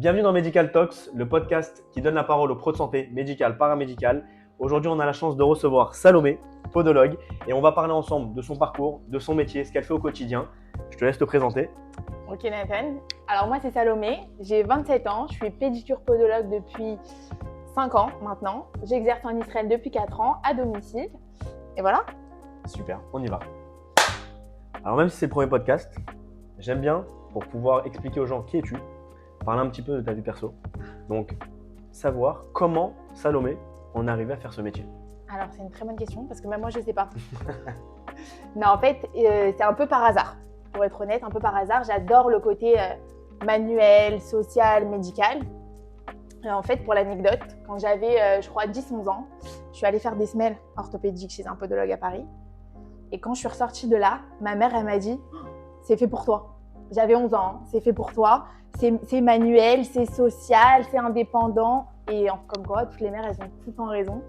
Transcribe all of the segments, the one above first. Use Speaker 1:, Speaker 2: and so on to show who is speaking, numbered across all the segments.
Speaker 1: Bienvenue dans Medical Talks, le podcast qui donne la parole aux pros de santé, médicales, paramédicales. Aujourd'hui, on a la chance de recevoir Salomé, podologue, et on va parler ensemble de son parcours, de son métier, ce qu'elle fait au quotidien. Je te laisse te présenter.
Speaker 2: Ok Nathan, alors moi c'est Salomé, j'ai 27 ans, je suis pédicure podologue depuis 5 ans maintenant. J'exerce en Israël depuis 4 ans à domicile. Et voilà.
Speaker 1: Super, on y va. Alors même si c'est le premier podcast, j'aime bien, pour pouvoir expliquer aux gens qui es-tu, parler un petit peu de ta vie perso. Donc, savoir comment Salomé en est arrivée à faire ce métier.
Speaker 2: Alors c'est une très bonne question parce que même moi je sais pas. Non en fait c'est un peu par hasard. Pour être honnête, un peu par hasard, j'adore le côté manuel, social, médical. En fait, pour l'anecdote, quand j'avais, je crois, 10-11 ans, je suis allée faire des semelles orthopédiques chez un podologue à Paris. Et quand je suis ressortie de là, ma mère, elle m'a dit oh, « c'est fait pour toi ». J'avais 11 ans, hein, c'est fait pour toi, c'est manuel, c'est social, c'est indépendant. Et comme quoi, toutes les mères, elles ont tout le temps raison.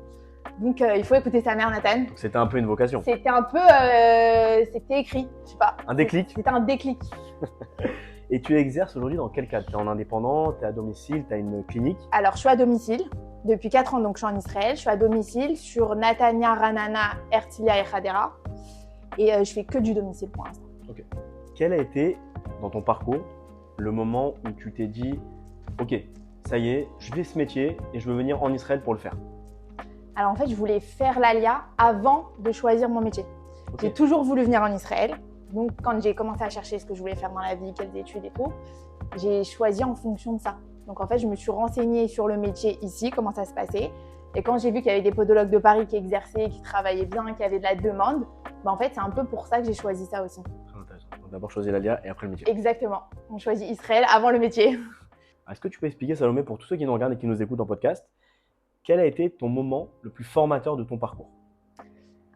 Speaker 2: Donc, il faut écouter sa mère, Nathan.
Speaker 1: Donc, c'était un peu une vocation.
Speaker 2: C'était un peu, c'était écrit, je sais pas.
Speaker 1: Un déclic.
Speaker 2: C'était un déclic.
Speaker 1: Et tu exerces aujourd'hui dans quel cadre? Tu es en indépendant, tu es à domicile, tu as une clinique?
Speaker 2: Alors, je suis à domicile depuis 4 ans, donc je suis en Israël. Je suis à domicile sur Natania, Ranana, Ertilia et Hadera. Et je fais que du domicile pour l'instant.
Speaker 1: Ok. Quel a été, dans ton parcours, le moment où tu t'es dit « Ok, ça y est, je fais ce métier et je veux venir en Israël pour le faire ».
Speaker 2: Alors en fait, je voulais faire l'ALIA avant de choisir mon métier.
Speaker 1: Okay.
Speaker 2: J'ai toujours voulu venir en Israël. Donc quand j'ai commencé à chercher ce que je voulais faire dans la vie, quelles études et tout, j'ai choisi en fonction de ça. Donc en fait, je me suis renseignée sur le métier ici, comment ça se passait. Et quand j'ai vu qu'il y avait des podologues de Paris qui exerçaient, qui travaillaient bien, qu'il y avait de la demande, en fait, c'est un peu pour ça que j'ai choisi ça aussi.
Speaker 1: Très intéressant. Donc d'abord choisir l'ALIA et après le métier.
Speaker 2: Exactement. On choisit Israël avant le métier.
Speaker 1: Est-ce que tu peux expliquer, Salomé, pour tous ceux qui nous regardent et qui nous écoutent en podcast, quel a été ton moment le plus formateur de ton parcours?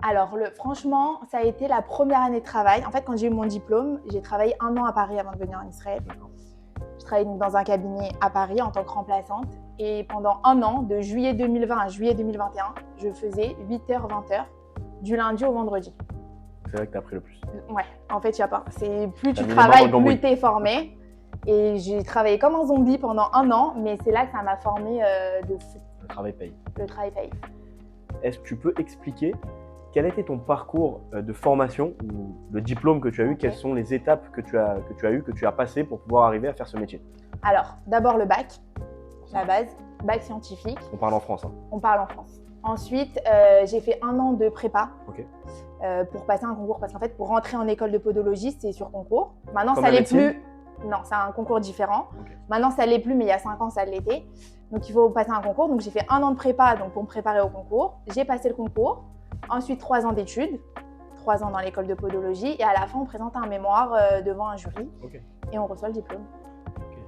Speaker 2: Alors, franchement, ça a été la première année de travail. En fait, quand j'ai eu mon diplôme, j'ai travaillé 1 an à Paris avant de venir en Israël. Je travaillais donc dans un cabinet à Paris en tant que remplaçante. Et pendant 1 an, de juillet 2020 à juillet 2021, je faisais 8h, 20h, du lundi au vendredi.
Speaker 1: C'est là que tu as appris le plus.
Speaker 2: Ouais, en fait, il n'y a pas. C'est plus tu travailles, plus tu es formé. Et j'ai travaillé comme un zombie pendant 1 an, mais c'est là que ça m'a formé de fou.
Speaker 1: Le travail paye.
Speaker 2: Le travail paye.
Speaker 1: Est-ce que tu peux expliquer quel a été ton parcours de formation ou le diplôme que tu as eu? Quelles sont les étapes que tu as eues, que tu as passées pour pouvoir arriver à faire ce métier?
Speaker 2: Alors, d'abord le bac, la base, bac scientifique.
Speaker 1: On parle en France. Hein.
Speaker 2: On parle en France. Ensuite, j'ai fait 1 an de prépa pour passer un concours. Parce qu'en fait, pour rentrer en école de podologie, c'est sur concours. Maintenant,
Speaker 1: comme
Speaker 2: ça l'est plus. Non, c'est un concours différent. Maintenant, ça l'est plus, mais il y a 5 ans, ça l'était. Donc, il faut passer un concours. Donc, j'ai fait 1 an de prépa pour me préparer au concours. J'ai passé le concours. Ensuite, 3 ans d'études. 3 ans dans l'école de podologie. Et à la fin, on présente un mémoire devant un jury. Et on reçoit le diplôme.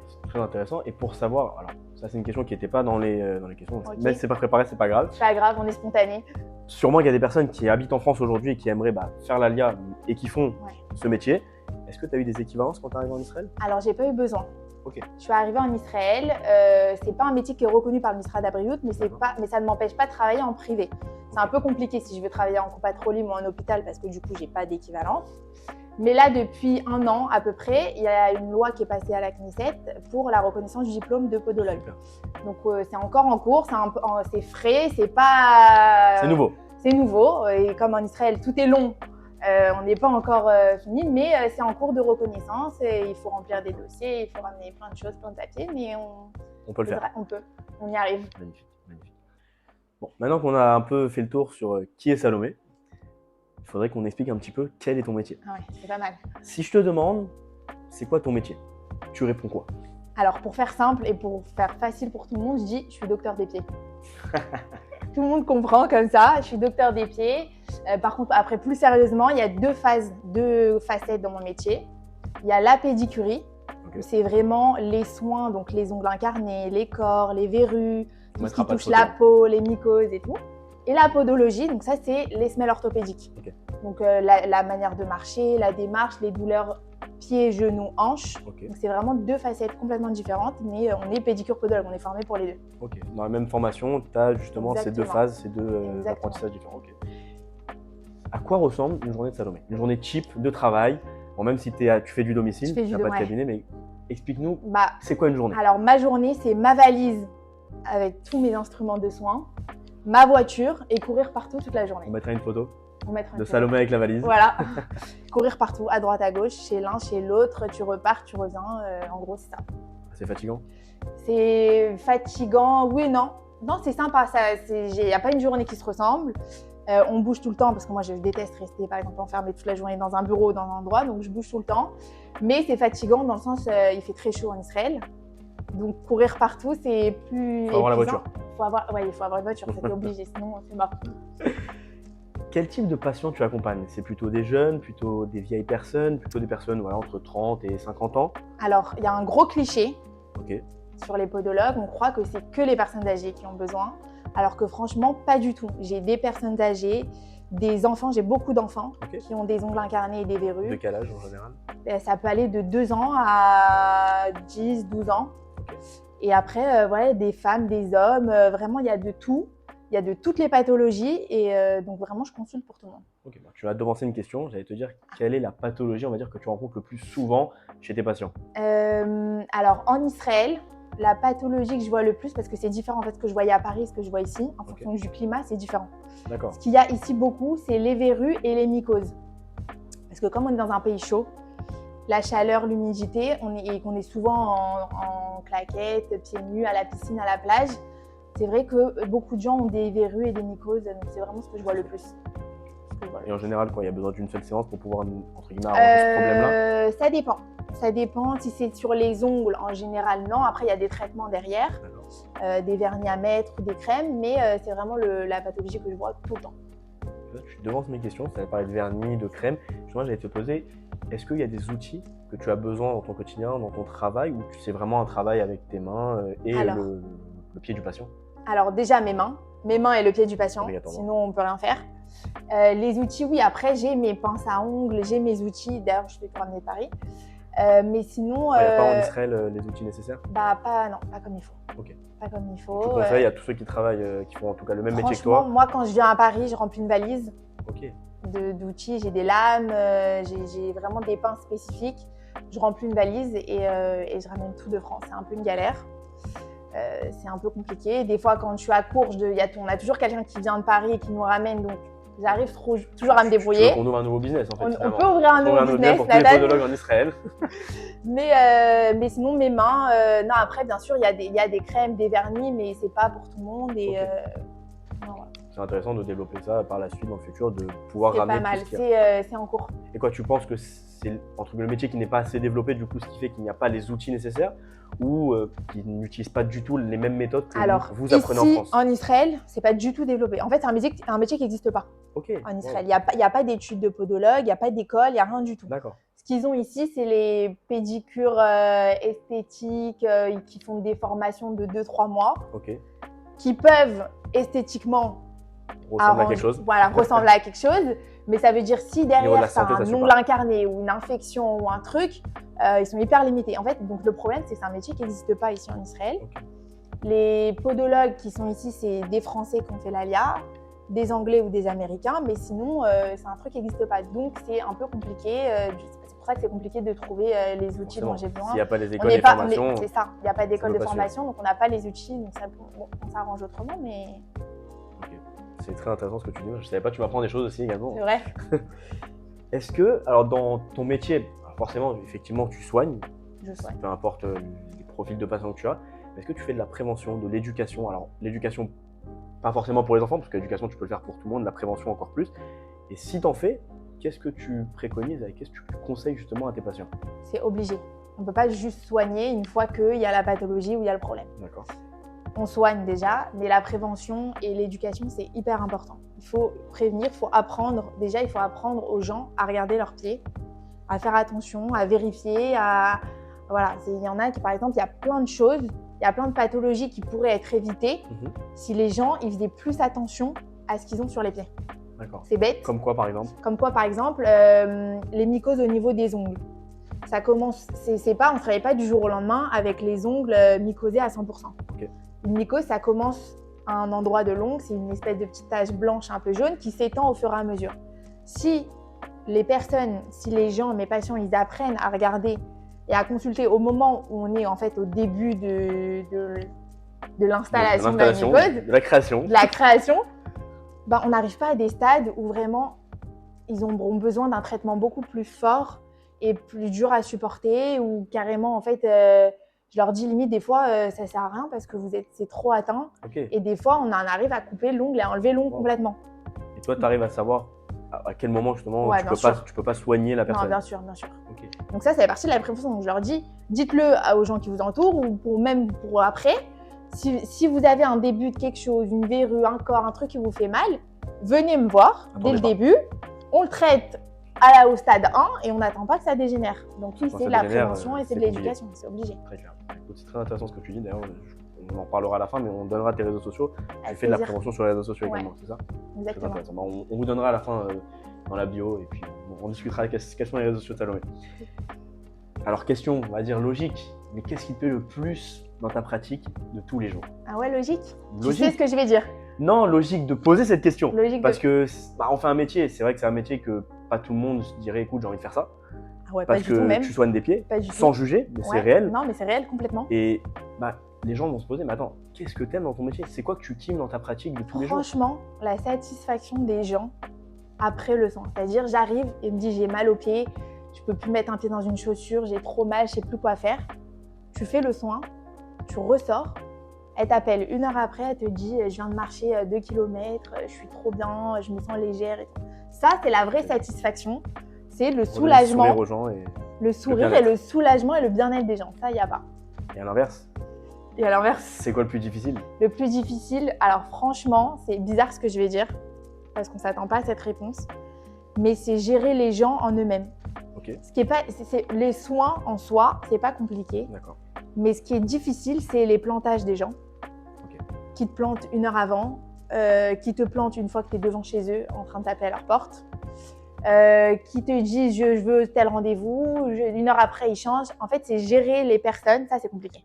Speaker 1: C'est très intéressant. Et pour savoir, alors ça c'est une question qui n'était pas dans les questions, mais c'est pas préparé, c'est pas grave.
Speaker 2: C'est pas grave, on est spontané.
Speaker 1: Sûrement qu'il y a des personnes qui habitent en France aujourd'hui et qui aimeraient faire l'ALIA et qui font ce métier. Est-ce que tu as eu des équivalences quand tu es arrivé en Israël?
Speaker 2: Alors, j'ai pas eu besoin. Je suis arrivée en Israël. C'est pas un métier qui est reconnu par le ministère d'Abriout, mais ça ne m'empêche pas de travailler en privé. C'est un peu compliqué si je veux travailler en copatrolie ou en hôpital parce que du coup, j'ai pas d'équivalence. Mais là, depuis 1 an à peu près, il y a une loi qui est passée à la Knesset pour la reconnaissance du diplôme de podologue. Donc, c'est encore en cours, c'est frais, c'est pas…
Speaker 1: C'est nouveau.
Speaker 2: C'est nouveau. Et comme en Israël, tout est long, on n'est pas encore fini, mais c'est en cours de reconnaissance. Et il faut remplir des dossiers, il faut ramener plein de choses, plein de papiers, mais
Speaker 1: on peut le faire.
Speaker 2: On y arrive.
Speaker 1: Magnifique, magnifique. Bon, maintenant qu'on a un peu fait le tour sur qui est Salomé, il faudrait qu'on explique un petit peu quel est ton métier.
Speaker 2: Ah ouais, c'est pas mal.
Speaker 1: Si je te demande, c'est quoi ton métier? Tu réponds quoi?
Speaker 2: Alors, pour faire simple et pour faire facile pour tout le monde, je dis je suis docteur des pieds. Tout le monde comprend comme ça, je suis docteur des pieds. Par contre, après, plus sérieusement, il y a 2 facettes dans mon métier. Il y a la pédicurie, où c'est vraiment les soins, donc les ongles incarnés, les corps, les verrues, tout ce qui touche la peau, les mycoses et tout. Et la podologie, donc ça, c'est les semelles orthopédiques. Donc la manière de marcher, la démarche, les douleurs pieds, genoux, hanches. Donc c'est vraiment 2 facettes complètement différentes, mais on est pédicure podologue, on est formé pour les 2.
Speaker 1: Dans la même formation, tu as justement ces 2 phases, ces 2 apprentissages différents. À quoi ressemble une journée de Salomé? Une journée type de travail? Bon, même si tu fais du domicile, tu n'as pas de cabinet, mais explique-nous,
Speaker 2: Bah,
Speaker 1: c'est quoi une journée?
Speaker 2: alors, ma journée, c'est ma valise avec tous mes instruments de soins, ma voiture et courir partout toute la journée.
Speaker 1: On mettra une photo
Speaker 2: On mettra une
Speaker 1: de
Speaker 2: photo.
Speaker 1: Salomé avec la valise.
Speaker 2: Voilà, courir partout, à droite, à gauche, chez l'un, chez l'autre, tu repars, tu reviens, en gros, c'est ça.
Speaker 1: C'est fatigant?
Speaker 2: C'est fatigant, oui et non. Non, c'est sympa, il n'y a pas une journée qui se ressemble. On bouge tout le temps parce que moi je déteste rester par exemple enfermée toute la journée dans un bureau, dans un endroit, donc je bouge tout le temps. Mais c'est fatigant dans le sens, il fait très chaud en Israël. Donc courir partout, c'est plus
Speaker 1: Il faut avoir la
Speaker 2: épuisant.
Speaker 1: voiture.
Speaker 2: Il faut avoir une voiture, c'est obligé, sinon c'est mort.
Speaker 1: Quel type de patient tu accompagnes? C'est plutôt des jeunes, plutôt des vieilles personnes, plutôt des personnes voilà, entre 30 et 50 ans?
Speaker 2: Alors, il y a un gros cliché
Speaker 1: Ok.
Speaker 2: sur les podologues, on croit que c'est que les personnes âgées qui ont besoin, alors que franchement, pas du tout. J'ai des personnes âgées, des enfants, j'ai beaucoup d'enfants qui ont des ongles incarnés et des
Speaker 1: De
Speaker 2: verrues.
Speaker 1: quel âge en général?
Speaker 2: Ça peut aller de 2 ans à 10, 12 ans. Et après, voilà, des femmes, des hommes, vraiment, il y a de tout. Il y a de toutes les pathologies et donc vraiment, je consulte pour tout le monde.
Speaker 1: Ok, tu m'as devancé une question. J'allais te dire quelle est la pathologie, on va dire, que tu rencontres le plus souvent chez tes patients?
Speaker 2: Alors, en Israël, la pathologie que je vois le plus, parce que c'est différent en fait ce que je voyais à Paris et ce que je vois ici, en fonction du climat, c'est différent.
Speaker 1: D'accord.
Speaker 2: Ce qu'il y a ici beaucoup, c'est les verrues et les mycoses. Parce que comme on est dans un pays chaud, la chaleur, l'humidité, et qu'on est souvent en claquettes, pieds nus, à la piscine, à la plage, c'est vrai que beaucoup de gens ont des verrues et des mycoses, donc c'est vraiment ce que je vois le plus.
Speaker 1: Et en général, il y a besoin d'une seule séance pour pouvoir, entre guillemets, arranger ce problème-là?
Speaker 2: Ça dépend. Ça dépend. Si c'est sur les ongles, en général, non. Après, il y a des traitements derrière, des vernis à mettre ou des crèmes, mais c'est vraiment la pathologie que je vois tout le temps.
Speaker 1: Tu devances mes questions, ça va parler de vernis, de crème. Justement, j'allais te poser, est-ce qu'il y a des outils que tu as besoin dans ton quotidien, dans ton travail, ou c'est vraiment un travail avec tes mains et le pied du patient?
Speaker 2: Alors déjà, mes mains et le pied du patient, sinon on ne peut rien faire. Les outils, oui, après j'ai mes pinces à ongles, j'ai mes outils, d'ailleurs je vais te ramener de Paris. Mais sinon…
Speaker 1: Il n'y a pas en Israël les outils nécessaires?
Speaker 2: Pas comme il faut.
Speaker 1: Ok.
Speaker 2: Pas comme il faut.
Speaker 1: Tu conseilles à tous ceux qui travaillent, qui font en tout cas le même métier que toi?
Speaker 2: Franchement, moi quand je viens à Paris, je remplis une valise d'outils, j'ai des lames, j'ai vraiment des pinces spécifiques. Je remplis une valise et je ramène tout de France, c'est un peu une galère. C'est un peu compliqué. Des fois, quand je suis à Courges, on a toujours quelqu'un qui vient de Paris et qui nous ramène, donc j'arrive toujours à me débrouiller.
Speaker 1: On ouvre un nouveau business en fait.
Speaker 2: On peut ouvrir un nouveau business
Speaker 1: pour tous les podologues en Israël.
Speaker 2: mais sinon, mes mains, non, après, bien sûr, il y a des crèmes, des vernis, mais c'est pas pour tout le monde. Et, non, voilà.
Speaker 1: C'est intéressant de développer ça par la suite dans le futur, de pouvoir ramener
Speaker 2: pas mal,
Speaker 1: tout ce qu'il y a.
Speaker 2: c'est en cours.
Speaker 1: Et quoi, tu penses que c'est entre le métier qui n'est pas assez développé, du coup, ce qui fait qu'il n'y a pas les outils nécessaires, ou qui n'utilisent pas du tout les mêmes méthodes que vous apprenez
Speaker 2: ici,
Speaker 1: en France?
Speaker 2: En Israël, c'est pas du tout développé. En fait, c'est un métier qui n'existe pas en Israël. Il n'y a pas d'études de podologue, il n'y a pas d'école, il n'y a rien du tout.
Speaker 1: D'accord.
Speaker 2: Ce qu'ils ont ici, c'est les pédicures esthétiques qui font des formations de 2-3 mois, qui peuvent esthétiquement
Speaker 1: ressembler à quelque chose.
Speaker 2: Voilà, ressembler à quelque chose. Mais ça veut dire si derrière ça un ongle incarné ou une infection ou un truc, ils sont hyper limités. En fait, donc le problème, c'est que c'est un métier qui n'existe pas ici en Israël. Les podologues qui sont ici, c'est des Français qui ont fait l'ALIA, des Anglais ou des Américains, mais sinon, c'est un truc qui n'existe pas. Donc, c'est un peu compliqué. C'est pour ça que c'est compliqué de trouver les outils dont j'ai besoin.
Speaker 1: S'il n'y a pas des écoles de formation.
Speaker 2: C'est ça, il n'y a pas d'école de formation, donc on n'a pas les outils. Donc, on s'arrange autrement, mais…
Speaker 1: C'est très intéressant ce que tu dis. Je ne savais pas, tu m'apprends des choses aussi également.
Speaker 2: C'est vrai.
Speaker 1: Est-ce que, alors dans ton métier, forcément, effectivement, tu soignes.
Speaker 2: Je soigne.
Speaker 1: Peu importe les profils de patients que tu as. Est-ce que tu fais de la prévention, de l'éducation? Alors, l'éducation, pas forcément pour les enfants, parce que l'éducation, tu peux le faire pour tout le monde, la prévention encore plus. Et si tu en fais, qu'est-ce que tu préconises, qu'est-ce que tu conseilles justement à tes patients?
Speaker 2: C'est obligé. On ne peut pas juste soigner une fois qu'il y a la pathologie ou il y a le problème.
Speaker 1: D'accord.
Speaker 2: On soigne déjà, mais la prévention et l'éducation, c'est hyper important. Il faut prévenir, il faut apprendre. Déjà, il faut apprendre aux gens à regarder leurs pieds, à faire attention, à vérifier, Voilà, il y en a qui, par exemple, il y a plein de choses, il y a plein de pathologies qui pourraient être évitées si les gens ils faisaient plus attention à ce qu'ils ont sur les pieds.
Speaker 1: D'accord.
Speaker 2: C'est bête.
Speaker 1: Comme quoi, par exemple?
Speaker 2: Comme quoi, par exemple, les mycoses au niveau des ongles. Ça commence, on ne travaille pas du jour au lendemain avec les ongles mycosés à 100%. Une mycose, ça commence à un endroit de l'ongle, c'est une espèce de petite tache blanche un peu jaune qui s'étend au fur et à mesure. Si les gens, mes patients, ils apprennent à regarder et à consulter au moment où on est en fait au début de l'installation de la mycose,
Speaker 1: de la création.
Speaker 2: Ben, on n'arrive pas à des stades où vraiment ils auront besoin d'un traitement beaucoup plus fort et plus dur à supporter, ou carrément en fait je leur dis limite des fois ça sert à rien parce que c'est trop atteint.
Speaker 1: Okay.
Speaker 2: Et des fois on en arrive à couper l'ongle et à enlever l'ongle complètement.
Speaker 1: Et toi tu arrives à savoir à quel moment justement tu peux pas soigner la personne?
Speaker 2: Non, bien sûr. Okay. Donc ça fait partie de la prévention. Donc je leur dis, dites-le aux gens qui vous entourent, ou même pour après. Si vous avez un début de quelque chose, une verrue, un corps, un truc qui vous fait mal, venez me voir dès le début. On le traite au stade 1 et on n'attend pas que ça dégénère. Donc oui, c'est de la prévention et c'est de l'éducation, c'est obligé.
Speaker 1: Très clair. C'est très intéressant ce que tu dis. D'ailleurs, on en parlera à la fin, mais on donnera tes réseaux sociaux. Tu fais de la prévention sur les réseaux sociaux également, c'est ça?
Speaker 2: Exactement.
Speaker 1: Très intéressant. On vous donnera à la fin dans la bio et puis on discutera quels sont les réseaux sociaux de Salomé. Alors question, on va dire logique, mais qu'est-ce qui te plaît le plus dans ta pratique de tous les jours? Ah
Speaker 2: ouais, logique. Tu sais ce que je vais dire?
Speaker 1: Non, logique de poser cette question. Parce que on fait un métier, c'est vrai que c'est un métier que pas tout le monde se dirait écoute, j'ai envie de faire ça.
Speaker 2: Ah ouais,
Speaker 1: parce
Speaker 2: pas du tout même.
Speaker 1: Tu soignes des pieds, sans juger, mais c'est réel.
Speaker 2: Non, mais c'est réel complètement.
Speaker 1: Et les gens vont se poser, mais attends, qu'est-ce que t'aimes dans ton métier? C'est quoi que tu kiffes dans ta pratique de tous les jours?
Speaker 2: Franchement, la satisfaction des gens après le soin. C'est-à-dire, j'arrive et me dis j'ai mal au pied, je peux plus mettre un pied dans une chaussure, j'ai trop mal, je sais plus quoi faire. Tu fais le soin, tu ressors. Elle t'appelle 1 heure après, elle te dit je viens de marcher 2 km, je suis trop bien, je me sens légère. Ça, c'est la vraie satisfaction. C'est le soulagement.
Speaker 1: Le sourire aux gens et
Speaker 2: le sourire et le soulagement et le bien-être des gens. Ça, il n'y a pas.
Speaker 1: Et à l'inverse? C'est quoi le plus difficile? Le
Speaker 2: plus difficile, alors franchement, c'est bizarre ce que je vais dire, parce qu'on ne s'attend pas à cette réponse, mais c'est gérer les gens en eux-mêmes.
Speaker 1: Okay.
Speaker 2: Ce qui est pas, les soins en soi, c'est pas compliqué.
Speaker 1: D'accord.
Speaker 2: Mais ce qui est difficile, c'est les plantages des gens.
Speaker 1: Okay.
Speaker 2: Qui te plantent 1 heure avant, qui te plantent une fois que tu es devant chez eux, en train de taper à leur porte, qui te disent je veux tel rendez-vous, 1 heure après ils changent. En fait, c'est gérer les personnes, ça c'est compliqué.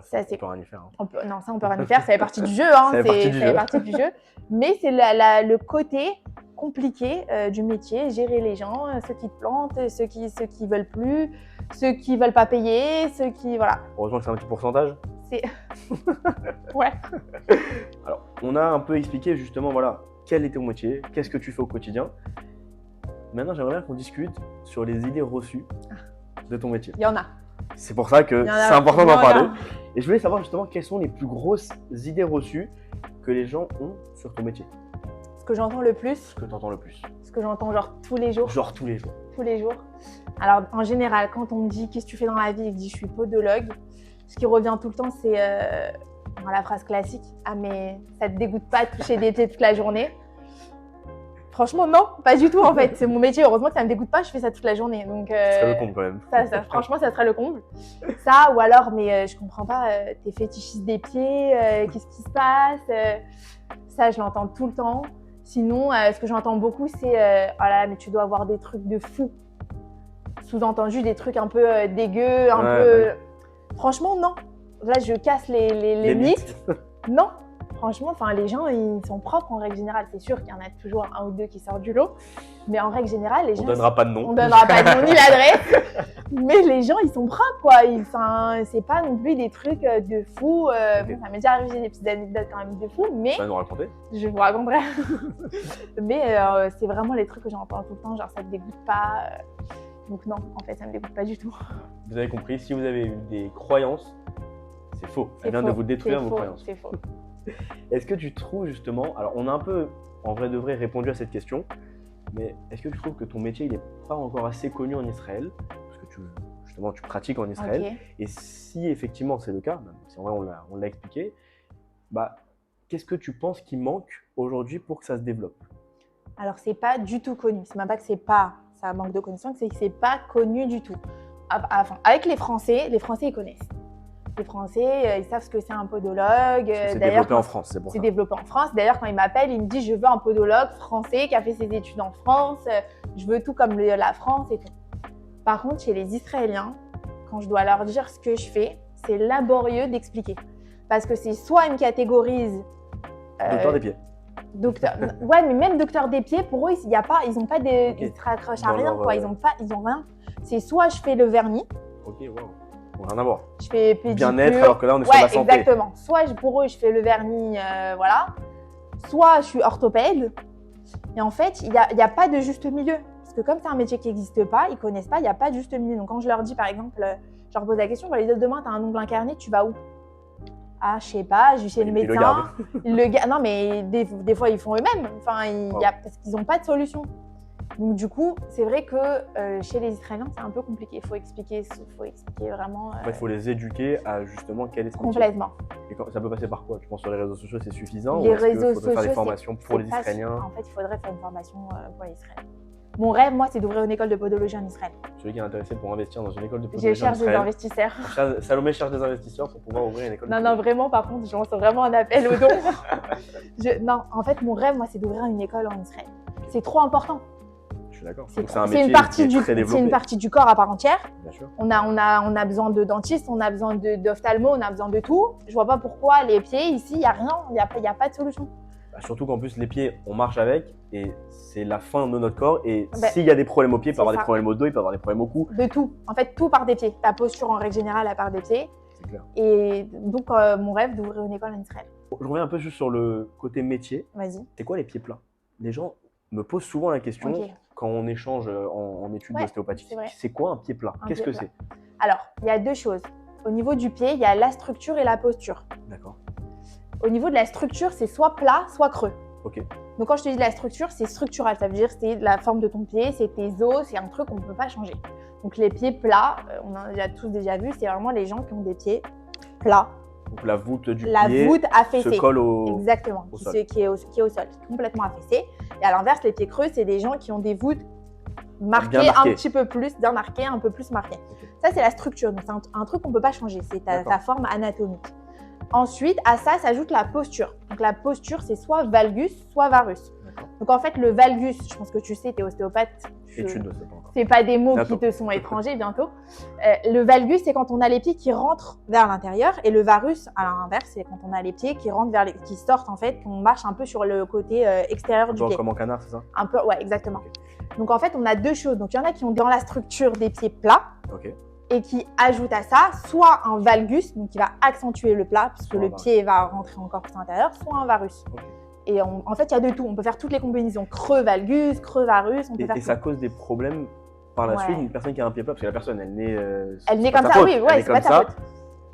Speaker 1: Ça, on peut rien y faire.
Speaker 2: Non, ça on peut rien y faire, ça fait partie du jeu. Hein, ça fait partie du jeu. Mais c'est le côté compliqué du métier, gérer les gens, ceux qui te plantent, ceux qui veulent plus, ceux qui veulent pas payer, ceux qui voilà.
Speaker 1: Heureusement que c'est un petit pourcentage.
Speaker 2: Ouais.
Speaker 1: Alors, on a un peu expliqué justement voilà quel est ton métier, qu'est-ce que tu fais au quotidien. Maintenant, j'aimerais bien qu'on discute sur les idées reçues de ton métier.
Speaker 2: Il y en a.
Speaker 1: C'est pour ça que c'est important d'en parler. Et je voulais savoir justement quelles sont les plus grosses idées reçues que les gens ont sur ton métier.
Speaker 2: Ce que j'entends le plus.
Speaker 1: Ce que tu entends le plus.
Speaker 2: Ce que j'entends genre tous les jours.
Speaker 1: Genre tous les jours.
Speaker 2: Tous les jours. Alors en général, quand on me dit qu'est-ce que tu fais dans la vie et que je dis je suis podologue, ce qui revient tout le temps c'est la phrase classique « Ah mais ça te dégoûte pas de toucher des pieds toute la journée ?» Franchement, non, pas du tout en fait. C'est mon métier. Heureusement que ça me dégoûte pas, je fais ça toute la journée. Donc,
Speaker 1: ça serait le comble quand même.
Speaker 2: Franchement, ça serait le comble. Ça, ou alors, mais je comprends pas, t'es fétichiste des pieds, qu'est-ce qui se passe Ça, je l'entends tout le temps. Sinon, ce que j'entends beaucoup, c'est oh là, mais tu dois avoir des trucs de fou. Sous-entendu, des trucs un peu dégueux, un peu. Ouais. Franchement, non. Là, je casse les mythes. Non. Franchement, les gens, ils sont propres en règle générale. C'est sûr qu'il y en a toujours 1 ou 2 qui sortent du lot. Mais en règle générale, les gens…
Speaker 1: On ne donnera pas de nom.
Speaker 2: On ne donnera pas de nom ni l'adresse. Mais les gens, ils sont propres, quoi. C'est pas non plus des trucs de fou. Okay. Bon, ça m'est déjà arrivé des petites anecdotes quand même de fou. Mais…
Speaker 1: Tu vas nous raconter?
Speaker 2: Je vous raconterai. Mais c'est vraiment les trucs que j'entends tout le temps. Genre, ça te dégoûte pas. Donc non, en fait, ça me dégoûte pas du tout.
Speaker 1: Vous avez compris, si vous avez eu des croyances, c'est faux. Elle vient de vous détruire vos croyances.
Speaker 2: C'est faux.
Speaker 1: Est-ce que tu trouves justement, alors on a un peu en vrai de vrai répondu à cette question, mais est-ce que tu trouves que ton métier il n'est pas encore assez connu en Israël, parce que tu pratiques en Israël, okay. Et si effectivement c'est le cas, même si en vrai on l'a expliqué, qu'est-ce que tu penses qui manque aujourd'hui pour que ça se développe?
Speaker 2: Alors c'est pas du tout connu, c'est même pas que ça manque de connaissances, c'est que c'est pas connu du tout. Enfin, avec les Français ils connaissent. Les Français, ils savent ce que c'est un podologue.
Speaker 1: C'est développé en France, c'est pour ça.
Speaker 2: C'est développé en France. D'ailleurs, quand ils m'appellent, ils me disent je veux un podologue français qui a fait ses études en France. Je veux tout comme la France et tout. Par contre, chez les Israéliens, quand je dois leur dire ce que je fais, c'est laborieux d'expliquer. Parce que c'est soit ils me catégorisent…
Speaker 1: docteur des pieds.
Speaker 2: Ouais, mais même docteur des pieds, pour eux, ils n'ont pas ils se raccrochent à rien. Quoi. Ils ont rien. C'est soit je fais le vernis,
Speaker 1: Ok, waouh. Bon, rien à voir.
Speaker 2: Je fais pédicure.
Speaker 1: Bien-être, alors que là, on est sur
Speaker 2: Ouais,
Speaker 1: la santé.
Speaker 2: exactement. Soit pour eux, je fais le vernis, voilà. Soit je suis orthopède. Et en fait, il n'y a pas de juste milieu. Parce que comme c'est un métier qui n'existe pas, ils ne connaissent pas, il n'y a pas de juste milieu. Donc quand je leur dis, par exemple, je leur pose la question, je leur dis, demain, tu as un ongle incarné, tu vas où? Ah, je sais pas, je vais chez le
Speaker 1: Ils le
Speaker 2: médecin.
Speaker 1: gardent.
Speaker 2: Non, mais des fois, ils font eux-mêmes. Enfin, parce qu'ils n'ont pas de solution. Donc du coup, c'est vrai que chez les Israéliens, c'est un peu compliqué. Il faut expliquer vraiment.
Speaker 1: En fait, il faut les éduquer à justement quel est ce métier.
Speaker 2: Complètement.
Speaker 1: Et ça peut passer par quoi? Tu penses sur les réseaux sociaux, c'est suffisant?
Speaker 2: Les
Speaker 1: ou est-ce
Speaker 2: réseaux
Speaker 1: qu'il faudrait faire des
Speaker 2: sociaux,
Speaker 1: formations pour les Israéliens?
Speaker 2: En fait, il faudrait faire une formation pour les Israéliens. Mon rêve, moi, c'est d'ouvrir une école de podologie en Israël.
Speaker 1: Celui qui est intéressé pour investir dans une école de podologie
Speaker 2: Je
Speaker 1: en
Speaker 2: cherche des
Speaker 1: Israël.
Speaker 2: investisseurs.
Speaker 1: Salomé cherche des investisseurs pour pouvoir ouvrir une école de
Speaker 2: Non,
Speaker 1: podologie.
Speaker 2: vraiment, par contre, je lance vraiment un appel aux dons. Non, en fait, mon rêve, moi, c'est d'ouvrir une école en Israël. C'est trop important.
Speaker 1: Je suis d'accord.
Speaker 2: C'est
Speaker 1: un métier
Speaker 2: une partie
Speaker 1: qui est très développé.
Speaker 2: C'est une partie du corps à part entière.
Speaker 1: Bien sûr.
Speaker 2: On a besoin de dentistes, on a besoin d'ophtalmo, on a besoin de tout. Je vois pas pourquoi les pieds, ici, il n'y a rien, il n'y a pas de solution.
Speaker 1: Bah, surtout qu'en plus, les pieds, on marche avec et c'est la fin de notre corps. Et s'il y a des problèmes aux pieds, il peut y avoir des problèmes au dos, il peut y avoir des problèmes au cou.
Speaker 2: De tout. En fait, tout part des pieds. La posture, en règle générale, elle part des pieds.
Speaker 1: C'est clair.
Speaker 2: Et donc, mon rêve d'ouvrir une école en Israël.
Speaker 1: Je reviens un peu juste sur le côté métier.
Speaker 2: Vas-y.
Speaker 1: C'est quoi les pieds plats? Les gens me posent souvent la question quand on échange en études d'ostéopathie. C'est quoi un pied plat? Qu'est-ce que c'est?
Speaker 2: Alors, il y a deux choses. Au niveau du pied, il y a la structure et la posture.
Speaker 1: D'accord.
Speaker 2: Au niveau de la structure, c'est soit plat, soit creux.
Speaker 1: Ok.
Speaker 2: Donc quand je te dis la structure, c'est structural. Ça veut dire c'est la forme de ton pied, c'est tes os, c'est un truc qu'on ne peut pas changer. Donc les pieds plats, on en a tous déjà vu, c'est vraiment les gens qui ont des pieds plats.
Speaker 1: Donc la voûte du pied
Speaker 2: la voûte affaissée.
Speaker 1: se colle au
Speaker 2: Exactement,
Speaker 1: au sol.
Speaker 2: Qui est au sol, complètement affaissé. Et à l'inverse, les pieds creux, c'est des gens qui ont des voûtes marquées un petit peu plus, bien marquées, un peu plus marquées. Okay. Ça, c'est la structure. Donc c'est un truc qu'on ne peut pas changer, c'est ta forme anatomique. Ensuite, à ça s'ajoute la posture. Donc la posture, c'est soit valgus, soit varus. Donc en fait, le valgus, je pense que tu sais, tu es ostéopathe. C'est pas des mots qui te sont étrangers bientôt. Le valgus, c'est quand on a les pieds qui rentrent vers l'intérieur, et le varus, à l'inverse, c'est quand on a les pieds qui rentrent qui sortent en fait, qu'on marche un peu sur le côté extérieur du pied.
Speaker 1: Comme en canard, c'est ça?
Speaker 2: Un peu, ouais, exactement. Okay. Donc en fait, on a deux choses. Donc il y en a qui ont dans la structure des pieds plats.
Speaker 1: Okay.
Speaker 2: Et qui ajoute à ça soit un valgus, donc qui va accentuer le plat, puisque le pied va rentrer encore plus à l'intérieur, soit un varus. Okay. Et en fait, il y a de tout. On peut faire toutes les combinaisons. Creux valgus, creux varus. Et
Speaker 1: ça cause des problèmes par la suite, une personne qui a un pied plat, parce que la personne, elle
Speaker 2: naît comme ça, oui, c'est pas ta faute.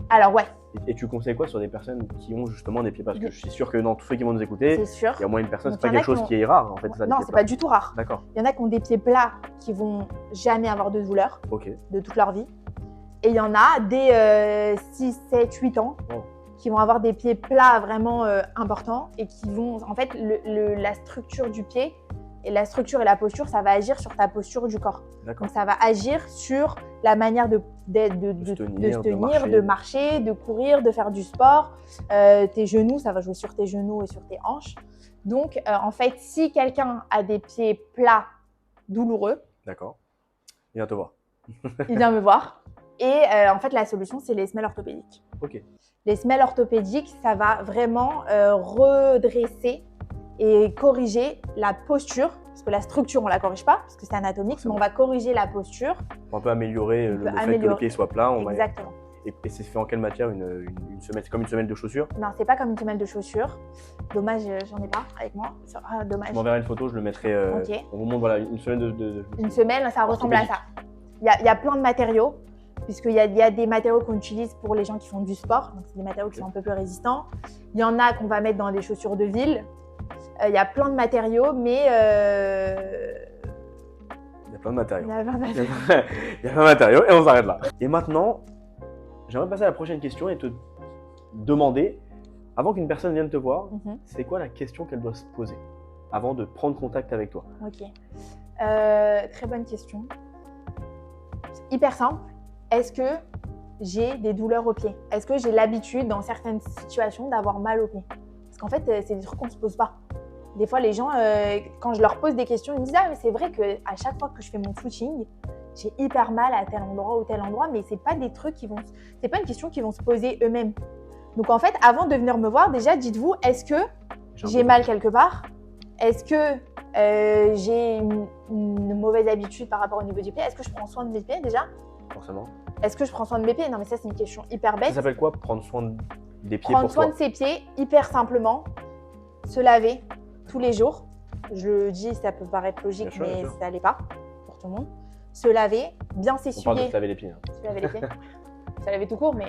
Speaker 2: Alors, ouais.
Speaker 1: Et tu conseilles quoi sur des personnes qui ont justement des pieds plats? Parce que je suis sûr que dans tous ceux qui vont nous écouter, il y a au moins une personne, c'est pas quelque chose qui est rare en fait.
Speaker 2: Non, c'est pas du tout rare.
Speaker 1: D'accord.
Speaker 2: Il y en a qui ont des pieds plats qui vont jamais avoir de douleur de toute leur vie. Et il y en a des 6, 7, 8 ans qui vont avoir des pieds plats vraiment importants et qui vont… En fait, la structure du pied et la structure et la posture, ça va agir sur ta posture du corps. Donc, ça va agir sur la manière de se tenir, de marcher, de courir, de faire du sport. Tes genoux, ça va jouer sur tes genoux et sur tes hanches. Donc, en fait, si quelqu'un a des pieds plats douloureux…
Speaker 1: D'accord. Il vient te voir.
Speaker 2: Il vient me voir. Et en fait, la solution, c'est les semelles orthopédiques.
Speaker 1: Ok.
Speaker 2: Les semelles orthopédiques, ça va vraiment redresser et corriger la posture, parce que la structure, on ne la corrige pas, parce que c'est anatomique, mais on va corriger la posture.
Speaker 1: On peut améliorer le fait que le pied soit plat.
Speaker 2: Exactement.
Speaker 1: Et c'est fait en quelle matière une semelle? C'est comme une semelle de chaussure?
Speaker 2: Non, c'est pas comme une semelle de chaussure. Dommage, j'en ai pas avec moi. Dommage.
Speaker 1: Je m'enverrai une photo, je le mettrai. On vous montre voilà, une semelle
Speaker 2: Une semelle, ça ressemble à ça. Il y a plein de matériaux. Puisqu'il y a des matériaux qu'on utilise pour les gens qui font du sport, donc c'est des matériaux qui sont un peu plus résistants. Il y en a qu'on va mettre dans des chaussures de ville. Il y a plein de matériaux, mais…
Speaker 1: Il y a plein de matériaux. Il y a plein de matériaux et on s'arrête là. Et maintenant, j'aimerais passer à la prochaine question et te demander, avant qu'une personne vienne te voir, c'est quoi la question qu'elle doit se poser avant de prendre contact avec toi?
Speaker 2: Ok. Très bonne question. C'est hyper simple. Est-ce que j'ai des douleurs aux pieds? Est-ce que j'ai l'habitude, dans certaines situations, d'avoir mal aux pieds? Parce qu'en fait, c'est des trucs qu'on ne se pose pas. Des fois, les gens, quand je leur pose des questions, ils me disent « Ah, mais c'est vrai qu'à chaque fois que je fais mon footing, j'ai hyper mal à tel endroit ou tel endroit. » Mais ce n'est pas des trucs c'est pas une question qu'ils vont se poser eux-mêmes. Donc, en fait, avant de venir me voir, déjà, dites-vous, est-ce que j'ai mal quelque part? Est-ce que j'ai une mauvaise habitude par rapport au niveau du pied? Est-ce que je prends soin de mes pieds déjà?
Speaker 1: forcément.
Speaker 2: Est-ce que je prends soin de mes pieds? Non, mais ça, c'est une question hyper bête.
Speaker 1: Ça s'appelle quoi, prendre soin des pieds
Speaker 2: Prendre
Speaker 1: pour
Speaker 2: soin
Speaker 1: toi?
Speaker 2: de ses pieds, hyper simplement. Se laver tous les jours. Je le dis, ça peut paraître logique,
Speaker 1: Bien sûr, bien
Speaker 2: mais
Speaker 1: sûr.
Speaker 2: ça l'est pas pour tout le monde. Se laver, bien
Speaker 1: On parle de
Speaker 2: s'essuyer.
Speaker 1: se laver les pieds. Hein.
Speaker 2: Se laver les pieds. Se laver tout court, mais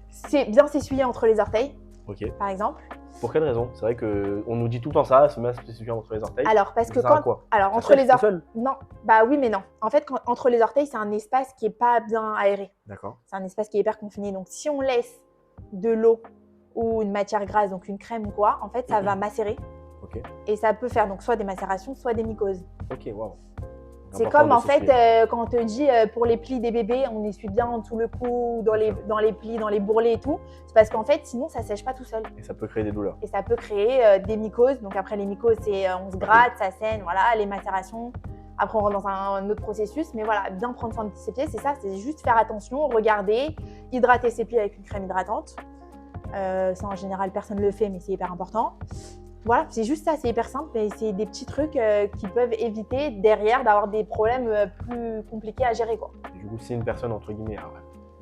Speaker 2: c'est bien s'essuyer entre les orteils,
Speaker 1: Ok.
Speaker 2: par exemple.
Speaker 1: Pour quelle raison? C'est vrai qu'on nous dit tout le temps ça, se mettre spécifiquement entre les orteils.
Speaker 2: Alors, parce que
Speaker 1: Ça sert à
Speaker 2: quand.
Speaker 1: quoi?
Speaker 2: Alors,
Speaker 1: Ça
Speaker 2: entre
Speaker 1: sèche
Speaker 2: les
Speaker 1: tout
Speaker 2: orteils.
Speaker 1: seul?
Speaker 2: Non, bah oui, mais non. En fait, entre les orteils, c'est un espace qui est pas bien aéré.
Speaker 1: D'accord.
Speaker 2: C'est un espace qui est hyper confiné. Donc, si on laisse de l'eau ou une matière grasse, donc une crème ou quoi, en fait, ça va macérer.
Speaker 1: Ok.
Speaker 2: Et ça peut faire donc soit des macérations, soit des mycoses.
Speaker 1: Ok, waouh.
Speaker 2: C'est
Speaker 1: Important
Speaker 2: comme
Speaker 1: de
Speaker 2: en fait
Speaker 1: s'essuyer.
Speaker 2: quand on te dit pour les plis des bébés, on essuie bien en dessous le cou, dans les plis, dans les bourrelets et tout. C'est parce qu'en fait, sinon, ça sèche pas tout seul.
Speaker 1: Et ça peut créer des douleurs.
Speaker 2: Et ça peut créer des mycoses. Donc après, les mycoses, c'est on se gratte, ça saigne, voilà, les macérations. Après, on rentre dans un autre processus. Mais voilà, bien prendre soin de ses pieds, c'est ça. C'est juste faire attention, regarder, hydrater ses pieds avec une crème hydratante. Ça, en général, personne ne le fait, mais c'est hyper important. Voilà, c'est juste ça, c'est hyper simple, mais c'est des petits trucs qui peuvent éviter derrière d'avoir des problèmes plus compliqués à gérer, quoi.
Speaker 1: Et du coup, si une personne, entre guillemets, alors,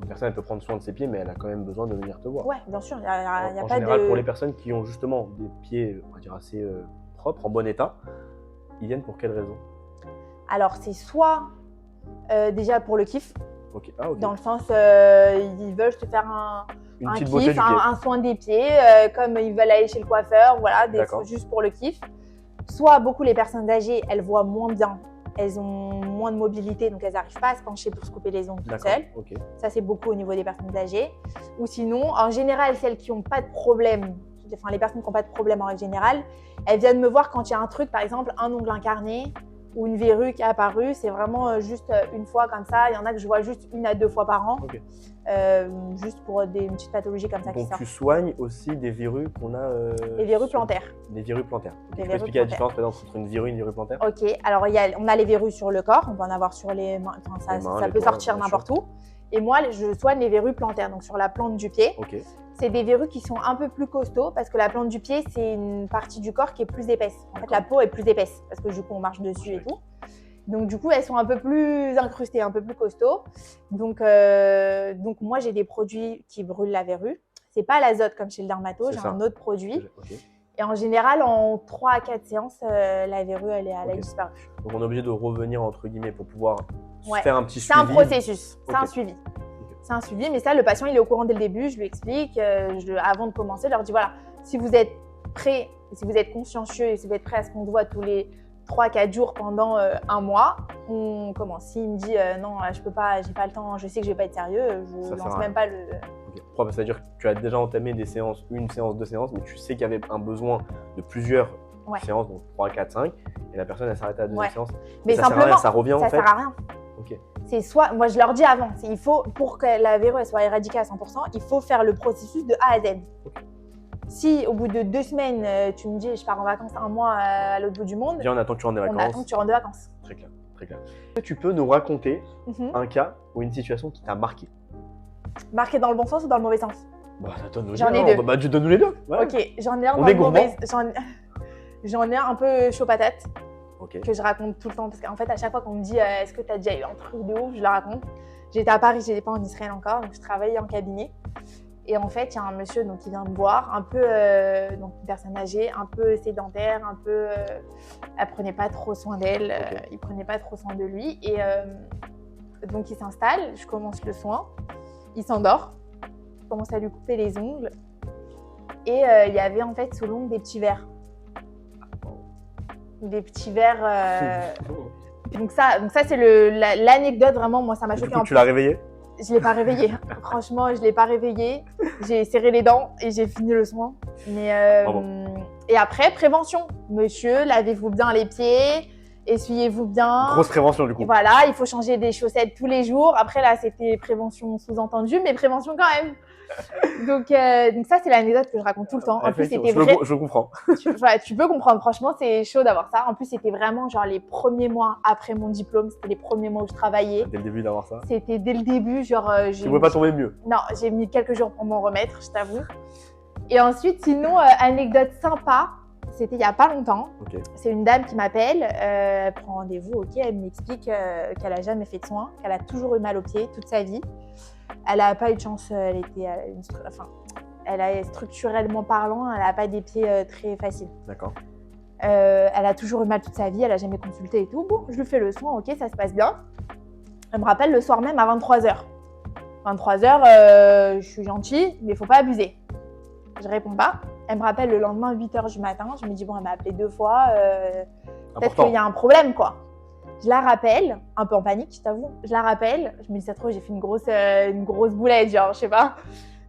Speaker 1: une personne, elle peut prendre soin de ses pieds, mais elle a quand même besoin de venir te voir.
Speaker 2: Ouais, bien sûr, il n'y a
Speaker 1: En
Speaker 2: pas
Speaker 1: général,
Speaker 2: de...
Speaker 1: pour les personnes qui ont justement des pieds, on va dire, assez propres, en bon état, ils viennent pour quelle raison?
Speaker 2: Alors, c'est soit déjà pour le kiff,
Speaker 1: Ok. Ah, ok.
Speaker 2: dans le sens, ils veulent se faire
Speaker 1: Une
Speaker 2: un
Speaker 1: petite beauté
Speaker 2: kiff,
Speaker 1: du pied.
Speaker 2: un soin des pieds, comme ils veulent aller chez le coiffeur, voilà,
Speaker 1: D'accord.
Speaker 2: juste pour le kiff. Soit beaucoup les personnes âgées, elles voient moins bien, elles ont moins de mobilité, donc elles n'arrivent pas à se pencher pour se couper les ongles toutes
Speaker 1: D'accord.
Speaker 2: seules.
Speaker 1: Ok.
Speaker 2: Ça, c'est beaucoup au niveau des personnes âgées. Ou sinon, en général, celles qui n'ont pas de problème, enfin les personnes qui n'ont pas de problème en règle générale, elles viennent me voir quand il y a un truc, par exemple un ongle incarné ou une verrue qui est apparue. C'est vraiment juste une fois comme ça. Il y en a que je vois juste 1 à 2 fois par an,
Speaker 1: Ok.
Speaker 2: juste pour une petite pathologie comme ça qui
Speaker 1: Donc,
Speaker 2: sort.
Speaker 1: tu soignes aussi des verrues qu'on a.
Speaker 2: Les verrues
Speaker 1: sur-
Speaker 2: plantaires.
Speaker 1: Des verrues plantaires. Ok.
Speaker 2: Les
Speaker 1: Tu peux
Speaker 2: verrues
Speaker 1: expliquer la
Speaker 2: plantaires.
Speaker 1: différence, par exemple, entre une verrue et une verrue plantaire?
Speaker 2: Ok, alors on a les verrues sur le corps, on peut en avoir sur les mains, enfin, ça,
Speaker 1: Les mains,
Speaker 2: ça
Speaker 1: les
Speaker 2: peut
Speaker 1: doigts,
Speaker 2: sortir
Speaker 1: bien
Speaker 2: n'importe où. Et moi, je soigne les verrues plantaires, donc sur la plante du pied.
Speaker 1: Ok.
Speaker 2: C'est des verrues qui sont un peu plus costauds parce que la plante du pied, c'est une partie du corps qui est plus épaisse. En fait,
Speaker 1: D'accord.
Speaker 2: la peau est plus épaisse parce que du coup, on marche dessus et tout. Donc, du coup, elles sont un peu plus incrustées, un peu plus costauds. Donc moi, j'ai des produits qui brûlent la verrue. C'est pas l'azote comme chez le dermato,
Speaker 1: C'est
Speaker 2: j'ai
Speaker 1: ça.
Speaker 2: un autre produit.
Speaker 1: Ok.
Speaker 2: Et en général, en 3 à 4 séances, la verrue, elle a
Speaker 1: Ok.
Speaker 2: disparu.
Speaker 1: Donc, on est obligé de revenir, entre guillemets, pour pouvoir
Speaker 2: Ouais.
Speaker 1: faire un petit
Speaker 2: C'est
Speaker 1: suivi.
Speaker 2: un processus, c'est
Speaker 1: Ok.
Speaker 2: un suivi. C'est un suivi, mais ça, le patient, il est au courant dès le début, je lui explique. Avant de commencer, je leur dis, voilà, si vous êtes prêt, si vous êtes consciencieux et si vous êtes prêt à ce qu'on se voit tous les 3-4 jours pendant 1 mois, on commence. S'il me dit, non, je peux pas, j'ai pas le temps, je sais que je vais pas être sérieux, je
Speaker 1: Ça sert
Speaker 2: lance
Speaker 1: à
Speaker 2: même pas le...
Speaker 1: Ok. Pourquoi? C'est-à-dire que tu as déjà entamé des séances, 1 séance, 2 séances, mais tu sais qu'il y avait un besoin de plusieurs
Speaker 2: Ouais.
Speaker 1: séances, donc 3, 4, 5, et la personne, elle s'arrête à la deuxième
Speaker 2: Ouais.
Speaker 1: séance.
Speaker 2: Mais
Speaker 1: ça sert à rien,
Speaker 2: simplement,
Speaker 1: ça revient en
Speaker 2: ça
Speaker 1: fait.
Speaker 2: sert à rien.
Speaker 1: Ok.
Speaker 2: C'est soit, moi je leur dis avant, il faut, pour que la verrue elle soit éradiquée à 100%, il faut faire le processus de A à Z.
Speaker 1: Ok.
Speaker 2: Si au bout de 2 semaines, tu me dis je pars en vacances 1 mois à l'autre bout du monde,
Speaker 1: Viens, on attend que tu rentres des
Speaker 2: on
Speaker 1: vacances.
Speaker 2: attend que tu rentres de vacances.
Speaker 1: Très clair, très clair. Est-ce que tu peux nous raconter
Speaker 2: Mhm.
Speaker 1: un cas ou une situation qui t'a marqué?
Speaker 2: Marqué dans le bon sens ou dans le mauvais sens?
Speaker 1: Bah, donne-nous
Speaker 2: J'en
Speaker 1: les
Speaker 2: ai
Speaker 1: deux.
Speaker 2: deux.
Speaker 1: Bah, tu donnes-nous les deux. Voilà.
Speaker 2: Ok, j'en ai un
Speaker 1: On
Speaker 2: dans
Speaker 1: est
Speaker 2: le mauvais. J'en ai un peu chaud patate
Speaker 1: Ok.
Speaker 2: que je raconte tout le temps parce qu'en fait à chaque fois qu'on me dit est-ce que tu as déjà eu un truc de ouf, je le raconte. J'étais à Paris, j'étais pas en Israël encore, donc je travaillais en cabinet. Et en fait, il y a un monsieur donc, qui vient me voir, un peu, donc une personne âgée, un peu sédentaire, un peu. Elle prenait pas trop soin d'elle,
Speaker 1: Ok.
Speaker 2: il prenait pas trop soin de lui. Et donc il s'installe, je commence le soin, il s'endort, je commence à lui couper les ongles. Et il y avait en fait sous l'ongle des petits vers. Des petits vers. Donc ça c'est l'anecdote vraiment, moi ça m'a
Speaker 1: Du
Speaker 2: choquée.
Speaker 1: coup, tu l'as réveillé?
Speaker 2: Je ne l'ai pas réveillé. Franchement, je ne l'ai pas réveillé. J'ai serré les dents et j'ai fini le soin. Mais,
Speaker 1: Bravo.
Speaker 2: Et après, prévention. Monsieur, lavez-vous bien les pieds, essuyez-vous bien.
Speaker 1: Grosse prévention du coup.
Speaker 2: Et voilà, il faut changer des chaussettes tous les jours. Après, là, c'était prévention sous-entendue, mais prévention quand même. Donc ça, c'est l'anecdote que je raconte tout le temps. En plus,
Speaker 1: Effectivement,
Speaker 2: c'était vrai.
Speaker 1: je comprends.
Speaker 2: Tu peux comprendre. Franchement, c'est chaud d'avoir ça. En plus, c'était vraiment genre les premiers mois après mon diplôme. C'était les premiers mois où je travaillais.
Speaker 1: Dès le début d'avoir ça.
Speaker 2: C'était dès le début, genre.
Speaker 1: Tu ne pouvais pas tomber mieux.
Speaker 2: Non, j'ai mis quelques jours pour m'en remettre, je t'avoue. Et ensuite, sinon, anecdote sympa, C'était il n'y a pas longtemps.
Speaker 1: Ok.
Speaker 2: C'est une dame qui m'appelle, elle prend rendez-vous, ok, elle m'explique qu'elle n'a jamais fait de soins, qu'elle a toujours eu mal aux pieds toute sa vie. Elle n'a pas eu de chance, elle a structurellement parlant, elle n'a pas des pieds très faciles.
Speaker 1: D'accord.
Speaker 2: Elle a toujours eu mal toute sa vie, elle n'a jamais consulté et tout. Bon, je lui fais le soin, ok, ça se passe bien. Elle me rappelle le soir même à 23h. 23h, je suis gentille, mais il ne faut pas abuser. Je réponds pas. Elle me rappelle le lendemain 8h du matin. Je me dis, bon, elle m'a appelé 2 fois. Peut-être qu'il y a un problème, quoi. Je la rappelle, un peu en panique, je t'avoue. Je la rappelle. Je me dis, ça se trouve, j'ai fait une grosse boulette, genre, je sais pas.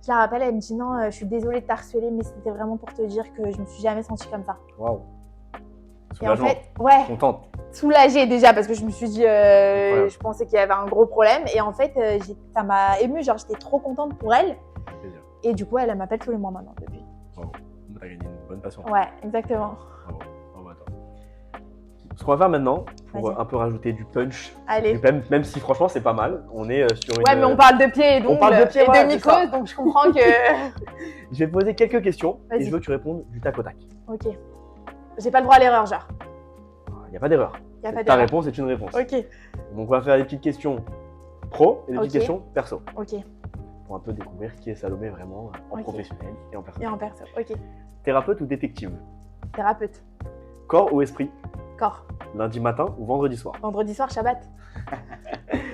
Speaker 2: Je la rappelle, elle me dit, non, je suis désolée de t'harceler, mais c'était vraiment pour te dire que je me suis jamais sentie comme ça.
Speaker 1: Waouh.
Speaker 2: Et en
Speaker 1: Soulagement.
Speaker 2: fait, ouais,
Speaker 1: Contente.
Speaker 2: soulagée déjà, parce que je me suis dit, je pensais qu'il y avait un gros problème. Et en fait, ça m'a émue, genre, j'étais trop contente pour elle.
Speaker 1: Plaisir.
Speaker 2: Et du coup, elle m'appelle tous les mois maintenant, depuis.
Speaker 1: Wow. T'as gagné une bonne passion.
Speaker 2: Ouais, exactement.
Speaker 1: Bravo à toi. Ce qu'on va faire maintenant, pour
Speaker 2: Vas-y.
Speaker 1: un peu rajouter du punch,
Speaker 2: Allez.
Speaker 1: même si franchement c'est pas mal, on est sur une...
Speaker 2: Ouais, mais on parle de pieds et
Speaker 1: on
Speaker 2: donc
Speaker 1: parle de pieds,
Speaker 2: et
Speaker 1: voilà,
Speaker 2: de
Speaker 1: c'est
Speaker 2: mycose,
Speaker 1: ça.
Speaker 2: donc je comprends que.
Speaker 1: Je vais te poser quelques questions et
Speaker 2: Vas-y.
Speaker 1: je veux que tu répondes du tac au tac.
Speaker 2: Ok. J'ai pas le droit à l'erreur, genre.
Speaker 1: Il n'y a pas d'erreur.
Speaker 2: Y a pas
Speaker 1: Ta
Speaker 2: d'erreur.
Speaker 1: réponse est une réponse.
Speaker 2: Ok.
Speaker 1: Donc on va faire des petites questions pro et des petites
Speaker 2: Ok.
Speaker 1: questions perso.
Speaker 2: Ok.
Speaker 1: Pour un peu découvrir qui est Salomé vraiment en
Speaker 2: Ok.
Speaker 1: professionnel et en
Speaker 2: Et
Speaker 1: personnel.
Speaker 2: en perso. Ok.
Speaker 1: Thérapeute ou détective?
Speaker 2: Thérapeute.
Speaker 1: Corps ou esprit?
Speaker 2: Corps.
Speaker 1: Lundi matin ou vendredi soir?
Speaker 2: Vendredi soir, Shabbat.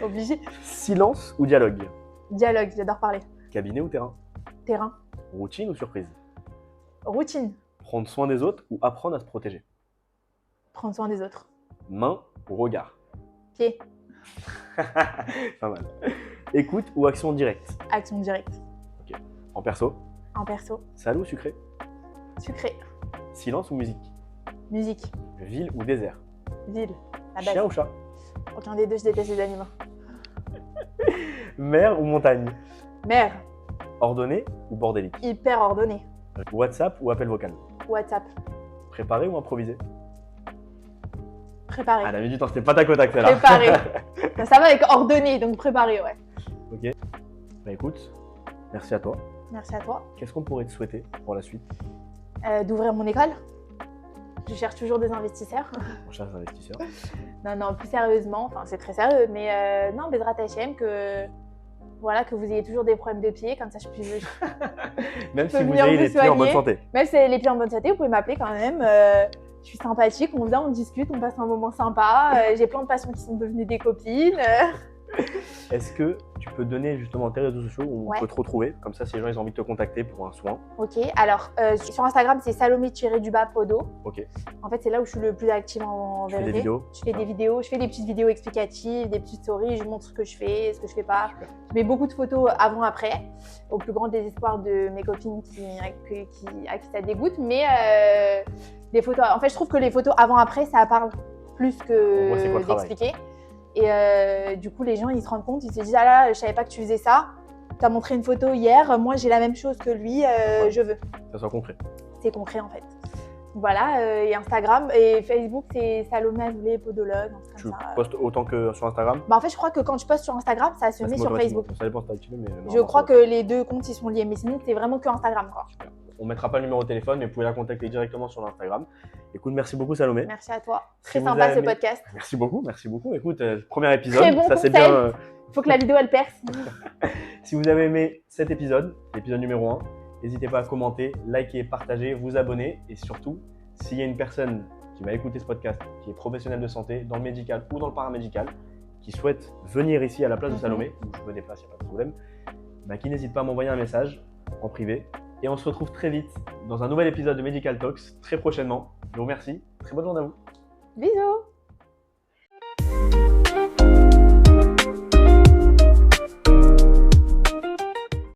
Speaker 2: Obligé.
Speaker 1: Silence ou dialogue?
Speaker 2: Dialogue, j'adore parler.
Speaker 1: Cabinet ou terrain?
Speaker 2: Terrain.
Speaker 1: Routine ou surprise?
Speaker 2: Routine.
Speaker 1: Prendre soin des autres ou apprendre à se protéger?
Speaker 2: Prendre soin des autres.
Speaker 1: Main ou regard?
Speaker 2: Pied.
Speaker 1: Pas mal. Écoute ou action directe?
Speaker 2: Action directe.
Speaker 1: En perso?
Speaker 2: En perso.
Speaker 1: Salé ou sucré?
Speaker 2: Sucré.
Speaker 1: Silence ou musique?
Speaker 2: Musique.
Speaker 1: Ville ou désert?
Speaker 2: Ville. La
Speaker 1: Chien
Speaker 2: base.
Speaker 1: ou chat?
Speaker 2: Aucun des deux, je déteste les animaux.
Speaker 1: Mer ou montagne?
Speaker 2: Mère.
Speaker 1: Ordonné ou bordélique?
Speaker 2: Hyper ordonnée.
Speaker 1: WhatsApp ou appel vocal?
Speaker 2: WhatsApp.
Speaker 1: Préparé ou improvisé?
Speaker 2: Préparé.
Speaker 1: Ah, la minute, c'était pas tac au tac, celle-là.
Speaker 2: Préparé. Ça va avec ordonné, donc préparé, ouais.
Speaker 1: Bah écoute, merci à toi.
Speaker 2: Merci à toi.
Speaker 1: Qu'est-ce qu'on pourrait te souhaiter pour la suite?
Speaker 2: D'ouvrir mon école. Je cherche toujours des investisseurs.
Speaker 1: On cherche des investisseurs.
Speaker 2: Non, plus sérieusement, enfin c'est très sérieux, mais non, Bezrat Hachem, que vous ayez toujours des problèmes de pied, comme ça je puisse.
Speaker 1: Même
Speaker 2: peux
Speaker 1: si vous
Speaker 2: venir
Speaker 1: ayez
Speaker 2: vous
Speaker 1: les pieds en bonne
Speaker 2: soigner.
Speaker 1: santé.
Speaker 2: Même si les pieds en bonne santé, vous pouvez m'appeler quand même. Je suis sympathique, on vient, on discute, on passe un moment sympa. J'ai plein de patients qui sont devenus des copines.
Speaker 1: Est-ce que tu peux donner justement tes réseaux sociaux où on
Speaker 2: Ouais.
Speaker 1: peut te retrouver? Comme ça, si les gens ils ont envie de te contacter pour un soin.
Speaker 2: Ok, alors sur Instagram, c'est Salomé-Podo.
Speaker 1: Ok.
Speaker 2: En fait, c'est là où je suis le plus active en
Speaker 1: Tu fais
Speaker 2: vérité.
Speaker 1: des vidéos?
Speaker 2: Je fais des vidéos, je fais des petites vidéos explicatives, des petites stories, je montre ce que je fais, ce que je fais pas.
Speaker 1: Super.
Speaker 2: Je mets beaucoup de photos avant-après, au plus grand désespoir de mes copines à qui ça dégoûte. Mais les photos, en fait, je trouve que les photos avant-après, ça parle plus
Speaker 1: On voit c'est quoi
Speaker 2: que
Speaker 1: le travail.
Speaker 2: d'expliquer. Et du coup, les gens, ils se rendent compte, ils se disent, ah là, je savais pas que tu faisais ça. Tu as montré une photo hier, moi j'ai la même chose que lui, je veux.
Speaker 1: Ça soit concret.
Speaker 2: C'est concret en fait. Voilà, et Instagram et Facebook, c'est Salomé Azoulay, podologue, un truc
Speaker 1: Tu
Speaker 2: comme ça.
Speaker 1: postes autant que sur Instagram?
Speaker 2: Bah, en fait, je crois que quand je poste sur Instagram, ça se met sur Facebook.
Speaker 1: Ça dépend si t'as activé, mais
Speaker 2: Je
Speaker 1: normalement,
Speaker 2: crois
Speaker 1: ça-
Speaker 2: que les deux comptes ils sont liés, mais sinon c'est vraiment que Instagram quoi.
Speaker 1: On mettra pas le numéro de téléphone, mais vous pouvez la contacter directement sur l'Instagram. Écoute, merci beaucoup Salomé.
Speaker 2: Merci à toi.
Speaker 1: Si
Speaker 2: Très
Speaker 1: vous
Speaker 2: sympa
Speaker 1: avez
Speaker 2: ce
Speaker 1: aimé-
Speaker 2: podcast.
Speaker 1: Merci beaucoup, merci beaucoup. Écoute, premier épisode,
Speaker 2: Très bon
Speaker 1: ça c'est
Speaker 2: conseil.
Speaker 1: bien.
Speaker 2: Il faut que la vidéo elle perce.
Speaker 1: Si vous avez aimé cet épisode, l'épisode numéro 1, n'hésitez pas à commenter, liker, partager, vous abonner et surtout, s'il y a une personne qui va écouter ce podcast, qui est professionnelle de santé, dans le médical ou dans le paramédical, qui souhaite venir ici à la place de Salomé, où je me déplace, il n'y a pas de problème, bah, qui n'hésite pas à m'envoyer un message en privé. Et on se retrouve très vite dans un nouvel épisode de Medical Talks, très prochainement. Je vous remercie. Très bonne journée à vous.
Speaker 2: Bisous.